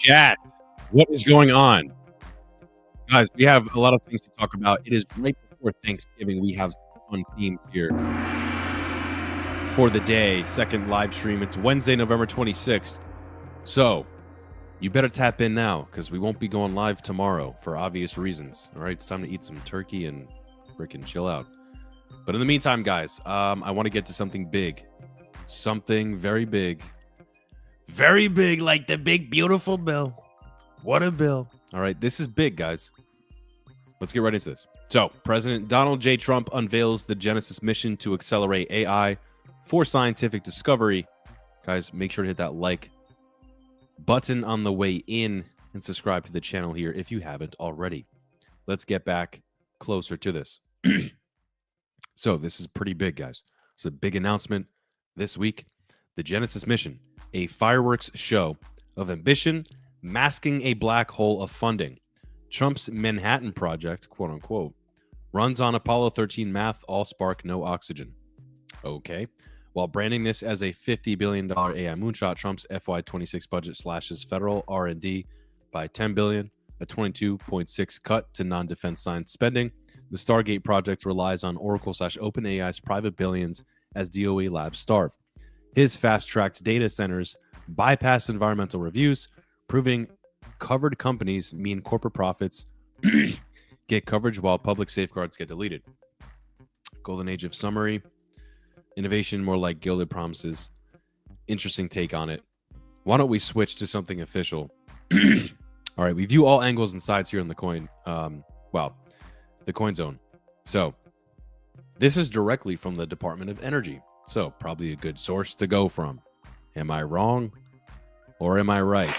Chat, what is going on? Guys, we have a lot of things to talk about. It is right before Thanksgiving. We have some fun themes here for the day. Second live stream. It's Wednesday, November 26th. So you better tap in now because we won't be going live tomorrow for obvious reasons. All right, it's time to eat some turkey and freaking chill out. But in the meantime, guys, I want to get to something big. Something very big. Very big, like the big, beautiful bill. What a bill. All right, this is big, guys. Let's get right into this. So, President Donald J. Trump unveils the Genesis mission to accelerate AI for scientific discovery. Guys, make sure to hit that like button on the way in and subscribe to the channel here if you haven't already. Let's get back closer to this. So, this is pretty big, guys. It's a big announcement this week. The Genesis mission, a fireworks show of ambition masking a black hole of funding. Trump's Manhattan Project, quote unquote, runs on Apollo 13 math, all spark, no oxygen. Okay. While branding this as a $50 billion AI moonshot, Trump's FY26 budget slashes federal R&D by $10 billion, a 22.6 cut to non-defense science spending. The Stargate project relies on Oracle/OpenAI's private billions as DOE labs starve. His fast-tracked data centers bypass environmental reviews, proving covered companies mean corporate profits get coverage while public safeguards get deleted. Golden age of summary. Innovation more like gilded promises. Interesting take on it. Why don't we switch to something official? All right, we view all angles and sides here in the coin. The coin zone. So this is directly from the Department of Energy. So probably a good source to go from. Am I wrong or am I right?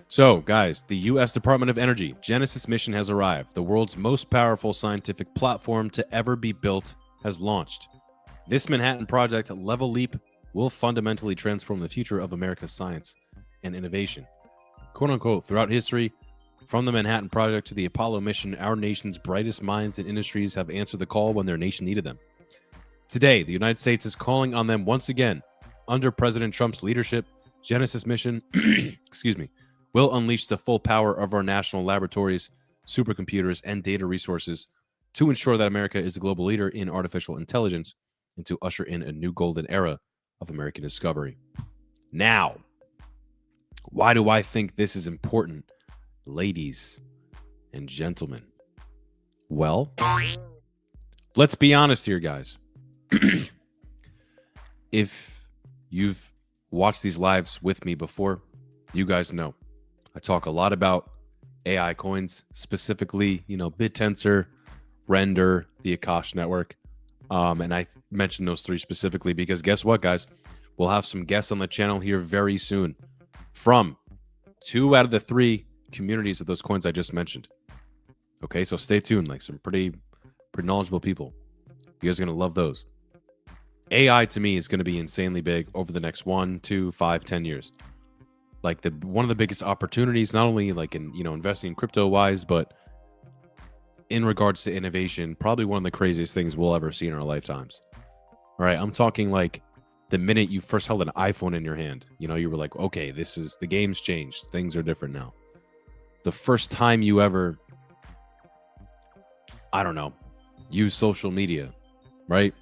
So, guys, the U.S. Department of Energy Genesis mission has arrived. The world's most powerful scientific platform to ever be built has launched. This Manhattan Project level leap will fundamentally transform the future of America's science and innovation. Quote unquote, throughout history, from the Manhattan Project to the Apollo mission, our nation's brightest minds and industries have answered the call when their nation needed them. Today, the United States is calling on them once again. Under President Trump's leadership, Genesis mission, will unleash the full power of our national laboratories, supercomputers, and data resources to ensure that America is a global leader in artificial intelligence and to usher in a new golden era of American discovery. Now, why do I think this is important, ladies and gentlemen? Well, let's be honest here, guys. If you've watched these lives with me before, you guys know I talk a lot about AI coins, specifically, BitTensor, Render, the Akash network. And I mentioned those three specifically because guess what, guys? We'll have some guests on the channel here very soon from 2 out of the 3 communities of those coins I just mentioned. Okay, so stay tuned. Like some pretty knowledgeable people. You guys are going to love those. AI to me is going to be insanely big over the next 1, 2, 5, 10 years. Like one of the biggest opportunities, not only like in investing in crypto wise, but in regards to innovation, probably one of the craziest things we'll ever see in our lifetimes. All right, I'm talking like the minute you first held an iPhone in your hand, you were like, okay, the game's changed. Things are different now. The first time you ever, I don't know, use social media, right?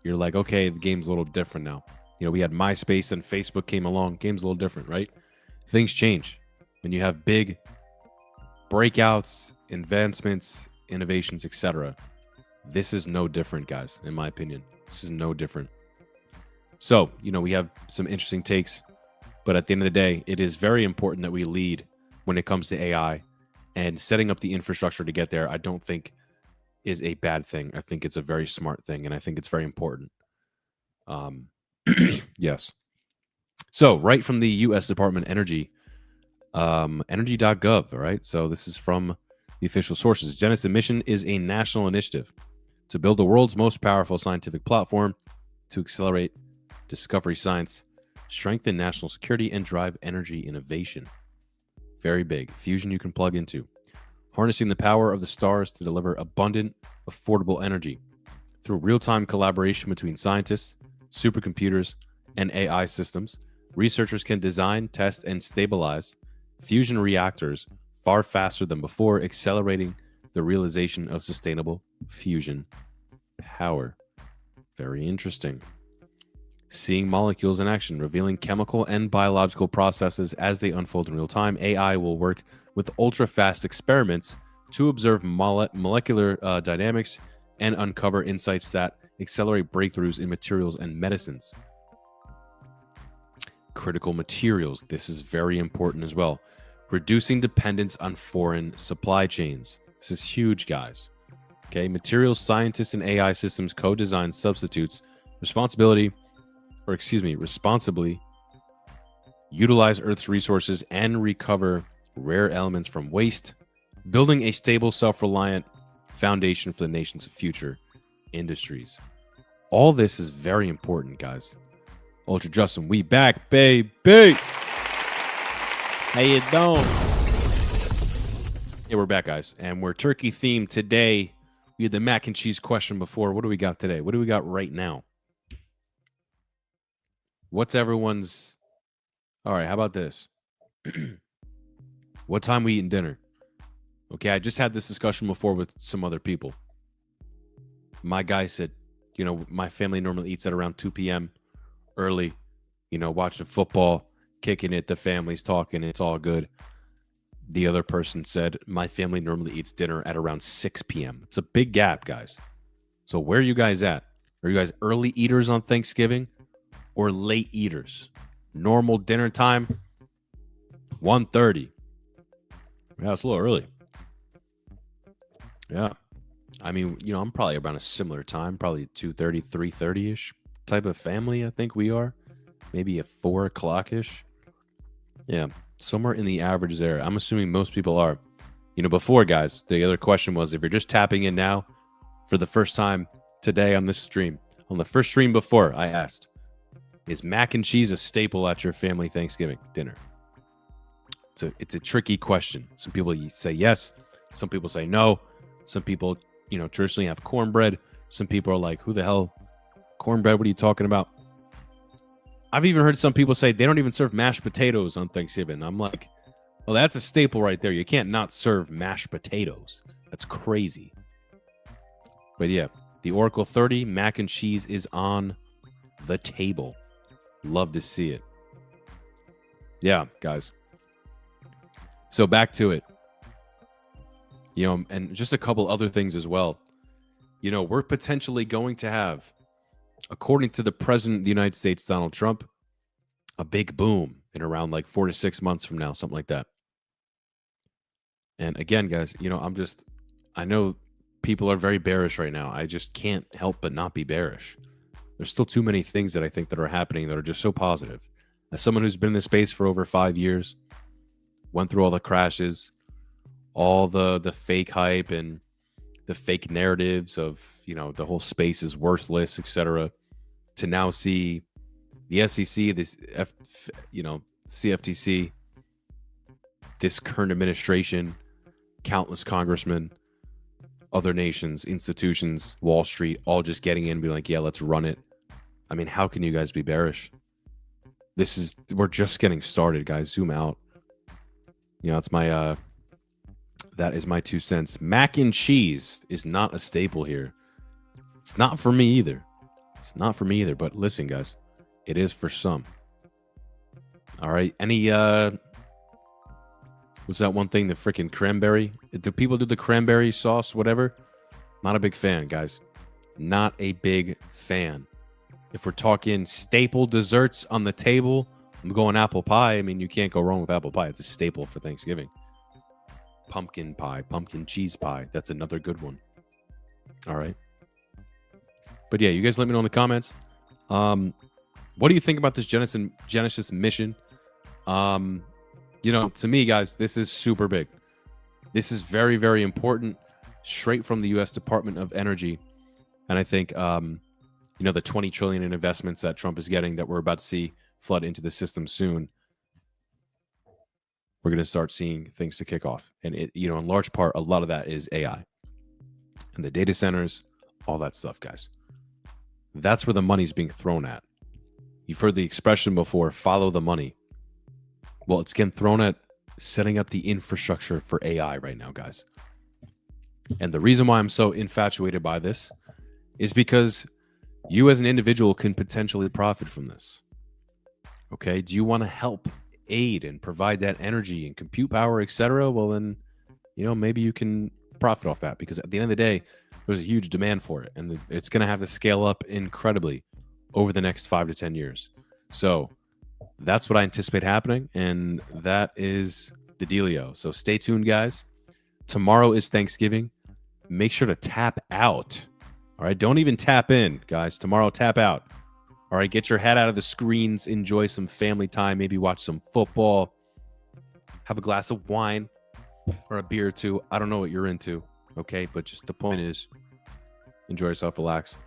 You're like, okay, the game's a little different now. We had MySpace and Facebook came along. Game's a little different, right? Things change. When you have big breakouts, advancements, innovations, etc. This is no different, guys, in my opinion. This is no different. So, we have some interesting takes, but at the end of the day, it is very important that we lead when it comes to AI, and setting up the infrastructure to get there, I don't think is a bad thing. I think it's a very smart thing, and I think it's very important. Yes. So right from the U.S. Department of Energy, energy.gov, all right? So this is from the official sources. Genesis mission is a national initiative to build the world's most powerful scientific platform to accelerate discovery science, strengthen national security, and drive energy innovation. Very big. Fusion you can plug into. Harnessing the power of the stars to deliver abundant, affordable energy through real-time collaboration between scientists, supercomputers, and AI systems. Researchers can design, test, and stabilize fusion reactors far faster than before, accelerating the realization of sustainable fusion power. Very interesting. Seeing molecules in action, revealing chemical and biological processes as they unfold in real time. AI will work with ultra-fast experiments to observe molecular dynamics and uncover insights that accelerate breakthroughs in materials and medicines. Critical materials. This is very important as well. Reducing dependence on foreign supply chains. This is huge, guys. Okay, materials scientists and AI systems co-design substitutes, responsibly utilize Earth's resources and recover rare elements from waste, building a stable, self-reliant foundation for the nation's future industries. All this is very important, guys. Ultra Justin, we back, baby. How you doing? Yeah, we're back, guys, and we're turkey themed today. We had the mac and cheese question before. What do we got today? What do we got right now? What's everyone's... All right, how about this? What time we eating dinner? Okay, I just had this discussion before with some other people. My guy said, you know, my family normally eats at around 2 p.m. early, you know, watching football, kicking it, the family's talking, it's all good. The other person said, my family normally eats dinner at around 6 p.m. It's a big gap, guys. So where are you guys at? Are you guys early eaters on Thanksgiving or late eaters? Normal dinner time, 1:30. Yeah, it's a little early. Yeah. I mean, you know, I'm probably around a similar time, probably 2:30, 3:30-ish type of family, I think we are. Maybe a 4 o'clock-ish. Yeah, somewhere in the average there. I'm assuming most people are. You know, before, guys, the other question was, if you're just tapping in now for the first time today on this stream, on the first stream before, I asked, is mac and cheese a staple at your family Thanksgiving dinner? It's a tricky question. Some people say yes. Some people say no. Some people, you know, traditionally have cornbread. Some people are like, who the hell? Cornbread, what are you talking about? I've even heard some people say they don't even serve mashed potatoes on Thanksgiving. I'm like, well, that's a staple right there. You can't not serve mashed potatoes. That's crazy. But yeah, the Oracle 30 mac and cheese is on the table. Love to see it. Yeah, guys. So back to it. You know, and just a couple other things as well. You know, we're potentially going to have, according to the President of the United States, Donald Trump, a big boom in around like 4 to 6 months from now, something like that. And again, guys, you know, I know people are very bearish right now. I just can't help but not be bearish. There's still too many things that I think that are happening that are just so positive. As someone who's been in this space for over 5 years, went through all the crashes, all the fake hype and the fake narratives of, you know, the whole space is worthless, etc., to now see the SEC, CFTC, this current administration, countless congressmen, other nations, institutions, Wall Street, all just getting in and being like, yeah, let's run it. I mean, how can you guys be bearish? We're just getting started, guys. Zoom out. You know, it's my, that is my 2 cents. Mac and cheese is not a staple here. It's not for me either. It's not for me either. But listen, guys, it is for some. All right. Any, what's that one thing? The freaking cranberry? Do people do the cranberry sauce, whatever? Not a big fan, guys. Not a big fan. If we're talking staple desserts on the table, I'm going apple pie. I mean, you can't go wrong with apple pie. It's a staple for Thanksgiving. Pumpkin pie, pumpkin cheese pie. That's another good one. All right. But yeah, you guys let me know in the comments. What do you think about this Genesis mission? You know, to me, guys, this is super big. This is very, very important, straight from the U.S. Department of Energy. And I think, you know, the $20 trillion in investments that Trump is getting that we're about to see flood into the system soon, we're going to start seeing things to kick off. And it, you know, in large part, a lot of that is AI and the data centers, all that stuff, guys. That's where the money's being thrown at. You've heard the expression before, follow the money. Well, it's getting thrown at setting up the infrastructure for AI right now, guys. And the reason why I'm so infatuated by this is because you as an individual can potentially profit from this. Okay, do you want to help, aid, and provide that energy and compute power, etc.? Well, then, maybe you can profit off that, because at the end of the day, there's a huge demand for it, and it's going to have to scale up incredibly over the next 5 to 10 years. So that's what I anticipate happening, and that is the dealio. So stay tuned, guys. Tomorrow is Thanksgiving. Make sure to tap out. All right, don't even tap in, guys. Tomorrow, tap out. All right, get your head out of the screens. Enjoy some family time. Maybe watch some football. Have a glass of wine or a beer or two. I don't know what you're into, okay? But just the point is, enjoy yourself, relax.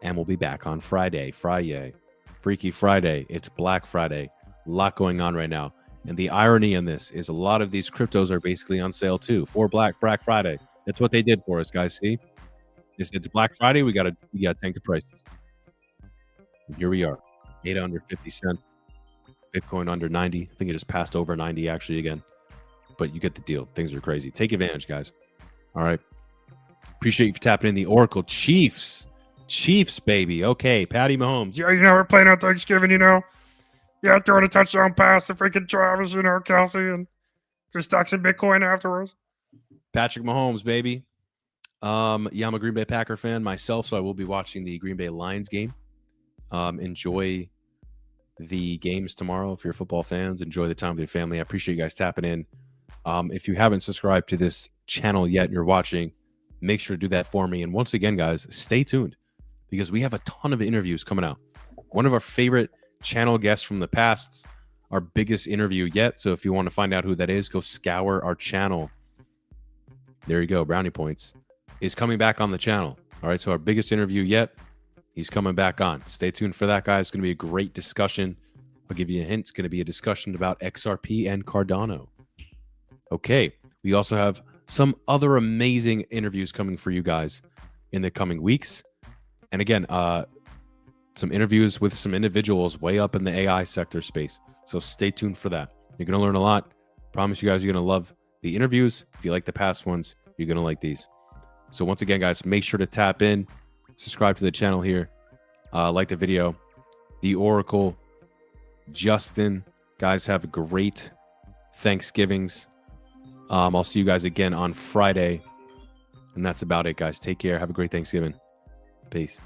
And we'll be back on Friday. Freaky Friday. It's Black Friday. A lot going on right now. And the irony in this is a lot of these cryptos are basically on sale too for Black Friday. That's what they did for us, guys. See? They said it's Black Friday. We gotta tank the prices. And here we are. ADA under 50 cents. Bitcoin under 90. I think it just passed over 90 actually again. But you get the deal. Things are crazy. Take advantage, guys. All right. Appreciate you for tapping in. The Oracle Chiefs, baby. Okay, Patty Mahomes. Yeah, we're playing on Thanksgiving, Yeah, throwing a touchdown pass to freaking Travis, Kelsey, and just stack some Bitcoin afterwards. Patrick Mahomes, baby. I'm a Green Bay Packer fan myself, so I will be watching the Green Bay Lions game. Enjoy the games tomorrow. If you're football fans, enjoy the time with your family. I appreciate you guys tapping in. If you haven't subscribed to this channel yet and you're watching, make sure to do that for me. And once again, guys, stay tuned, because we have a ton of interviews coming out. One of our favorite channel guests from the past, our biggest interview yet. So if you want to find out who that is, go scour our channel. There you go. Brownie points is coming back on the channel. All right. So our biggest interview yet, he's coming back on. Stay tuned for that, guys. It's going to be a great discussion. I'll give you a hint. It's going to be a discussion about XRP and Cardano. Okay. We also have some other amazing interviews coming for you guys in the coming weeks. And again, some interviews with some individuals way up in the AI sector space. So stay tuned for that. You're going to learn a lot. Promise you guys, you're going to love the interviews. If you like the past ones, you're going to like these. So once again, guys, make sure to tap in, subscribe to the channel here, like the video. The Oracle, Justin, guys, have a great Thanksgivings. I'll see you guys again on Friday. And that's about it, guys. Take care. Have a great Thanksgiving. Peace.